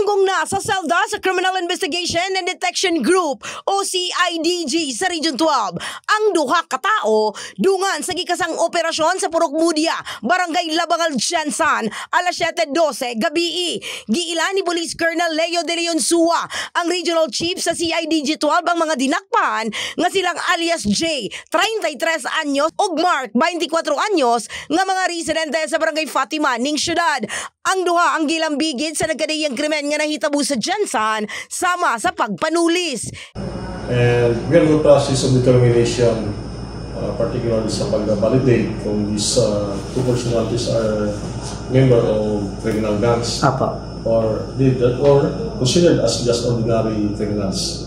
Gunggong na sa selda sa Criminal Investigation and Detection Group o CIDG sa Region 12 ang duha ka tawo dungan sa gikasang operasyon sa Purok Mudia, Barangay Labangal, Jensan, alas 7:12 gabi. Giila ni Police Colonel Leo de Leon Sua, ang Regional Chief sa CIDG 12 ang mga dinakpan nga silang alias J, 33 anyos ug Mark, 24 anyos nga mga residente sa Barangay Fatima ning syudad. Ang duha ang gilambigid sa nagkadayang krimen nga nahitabo sa Jensan sama sa pagpanulis. And we are in the process of determination, particularly sa pag-validate kung these two personalities are member of criminal gangs or considered as just ordinary criminals.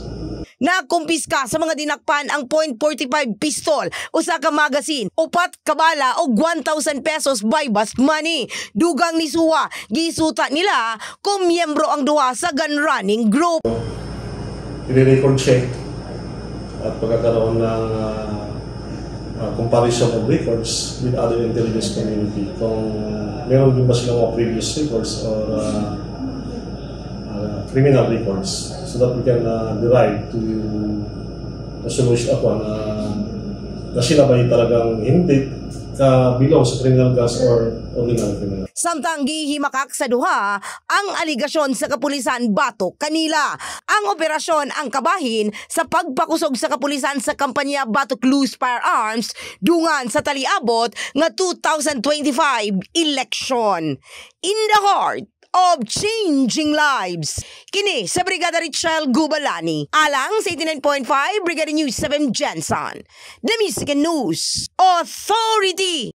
Nakumpiska sa mga dinakpan ang .45 pistol, usa ka magazine, 4 ka bala og 1,000 pesos by bust money. Dugang ni Suwa, gisuta nila kung miyembro ang duha sa gun running group. I-record check at pagkakaroon ng comparison of records with other intelligence community. Kung meron din ba silang mga previous records or criminal records, so that we can derive to a solution upon na sila ba talagang hindi bilong sa criminal gangs or ordinary criminal. Samtang gihimakak sa duha ang aligasyon sa kapulisan batok kanila. Ang operasyon ang kabahin sa pagpakusog sa kapulisan sa kampanya Batok Loose Firearms dungan sa taliabot nga 2025 election. In the heart of changing lives. Kini sa Brigada Richelle Gubalani, alang sa 89.5 Brigada News 7 Jensan, The Michigan News Authority.